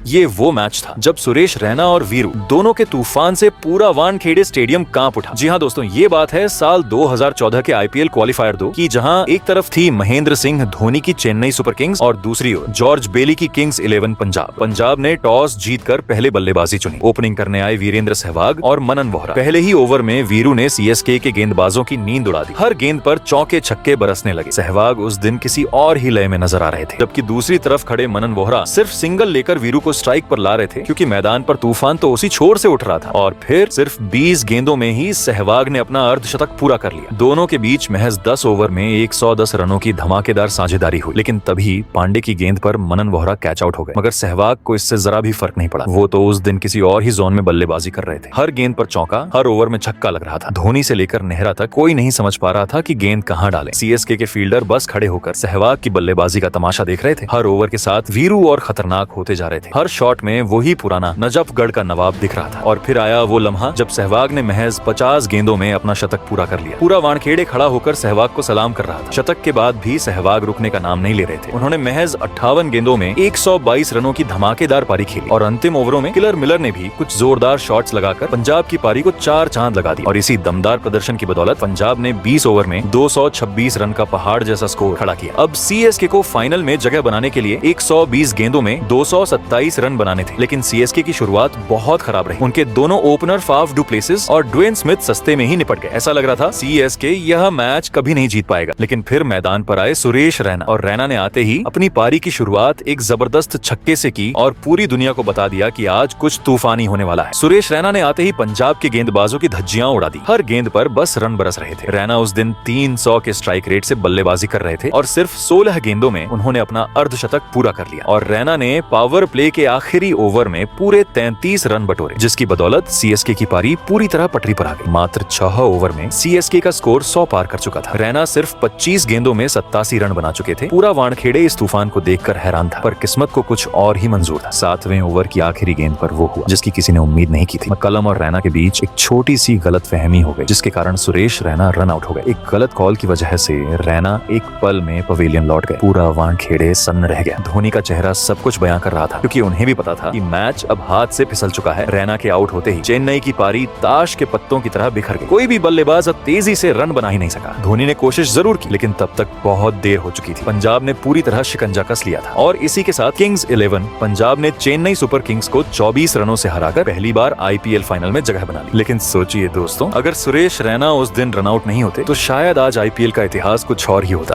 ये वो मैच था जब सुरेश रैना और वीरू दोनों के तूफान से पूरा वानखेड़े स्टेडियम कांप उठा। जी हाँ दोस्तों, ये बात है साल 2014 के आईपीएल क्वालिफायर 2 की, जहां एक तरफ थी महेंद्र सिंह धोनी की चेन्नई सुपर किंग्स और दूसरी ओर जॉर्ज बेली की किंग्स 11 पंजाब। पंजाब ने टॉस जीतकर पहले बल्लेबाजी चुनी। ओपनिंग करने आए वीरेंद्र सहवाग और मनन वोहरा। पहले ही ओवर में वीरू ने सीएसके के गेंदबाजों की नींद उड़ा दी। हर गेंद पर चौके छक्के बरसने लगे। सहवाग उस दिन किसी और ही लय में नजर आ रहे थे, जबकि दूसरी तरफ खड़े मनन वोहरा सिर्फ सिंगल लेकर वीरू को स्ट्राइक पर ला रहे थे, क्योंकि मैदान पर तूफान तो उसी छोर से उठ रहा था। और फिर सिर्फ 20 गेंदों में ही सहवाग ने अपना अर्धशतक पूरा कर लिया। दोनों के बीच महज 10 ओवर में 110 रनों की धमाकेदार साझेदारी हुई। लेकिन तभी पांडे की गेंद पर मनन वोहरा कैच आउट हो गए। मगर सहवाग को इससे जरा भी फर्क नहीं पड़ा। वो तो उस दिन किसी और ही जोन में बल्लेबाजी कर रहे थे। हर गेंद पर चौका, हर ओवर में छक्का लग रहा था। धोनी से लेकर नेहरा तक कोई नहीं समझ पा रहा था कि गेंद कहां डालें। सीएसके के फील्डर बस खड़े होकर सहवाग की बल्लेबाजी का तमाशा देख रहे थे। हर ओवर के साथ वीरू और खतरनाक होते जा रहे थे। हर शॉट में वही पुराना नजफगढ़ का नवाब दिख रहा था। और फिर आया वो लम्हा जब सहवाग ने महज 50 गेंदों में अपना शतक पूरा कर लिया। पूरा वानखेड़े खड़ा होकर सहवाग को सलाम कर रहा था। शतक के बाद भी सहवाग रुकने का नाम नहीं ले रहे थे। उन्होंने महज 58 गेंदों में 122 रनों की धमाकेदार पारी खेली। और अंतिम ओवरों में किलर मिलर ने भी कुछ जोरदार शॉट्स लगाकर पंजाब की पारी को 4 चांद लगा दी। और इसी दमदार प्रदर्शन की बदौलत पंजाब ने 20 ओवर में 226 रन का पहाड़ जैसा स्कोर खड़ा किया। अब सीएसके को फाइनल में जगह बनाने के लिए 120 गेंदों में 227 रन बनाने थे। लेकिन सीएसके की शुरुआत बहुत खराब रही। उनके दोनों ओपनर फाफ डू प्लेसिस और ड्वेन स्मिथ सस्ते में ही निपट गए। ऐसा लग रहा था सीएसके यह मैच कभी नहीं जीत पाएगा। लेकिन फिर मैदान पर आए सुरेश रैना, और रैना ने आते ही अपनी पारी की शुरुआत एक जबरदस्त छक्के से की और पूरी दुनिया को बता दिया कि आज कुछ तूफानी होने वाला है। सुरेश रैना ने आते ही पंजाब के गेंदबाजों की धज्जियां उड़ा दी। हर गेंद पर बस रन बरस रहे थे। रैना उस दिन 300 के स्ट्राइक रेट से बल्लेबाजी कर रहे थे और सिर्फ 16 गेंदों में उन्होंने अपना अर्धशतक पूरा कर लिया। और रैना ने पावर प्ले के आखिरी ओवर में पूरे 33 रन बटोरे, जिसकी बदौलत सीएसके की पारी पूरी तरह पटरी पर आ गई। मात्र 6 ओवर में सीएसके का स्कोर 100 पार कर चुका था। रैना सिर्फ 25 गेंदों में 87 रन बना चुके थे। पूरा वानखेड़े इस तूफान को देखकर हैरान था, पर किस्मत को कुछ और ही मंजूर था। 7वें ओवर की आखिरी गेंद पर वो हुआ जिसकी किसी ने उम्मीद नहीं की थी। मक्कलम और रैना के बीच एक छोटी सी गलतफहमी हो गई, जिसके कारण सुरेश रैना रन आउट हो गए। एक गलत कॉल की वजह से रैना एक पल में पवेलियन लौट गए। पूरा वानखेड़े सन्न रह गया। धोनी का चेहरा सब कुछ बयां कर रहा था, क्योंकि उन्हें भी पता था कि मैच अब हाथ से फिसल चुका है। रैना के आउट होते ही चेन्नई की पारी ताश के पत्तों की तरह बिखर गई। कोई भी बल्लेबाज अब तेजी से रन बना ही नहीं सका। धोनी ने कोशिश जरूर की, लेकिन तब तक बहुत देर हो चुकी थी। पंजाब ने पूरी तरह शिकंजा कस लिया था। और इसी के साथ किंग्स 11 पंजाब ने चेन्नई सुपर किंग्स को 24 रनों से हराकर पहली बार आईपीएल फाइनल में जगह बना ली। लेकिन सोचिए दोस्तों, अगर सुरेश रैना उस दिन रन आउट नहीं होते तो शायद आज आईपीएल का इतिहास कुछ और ही होता।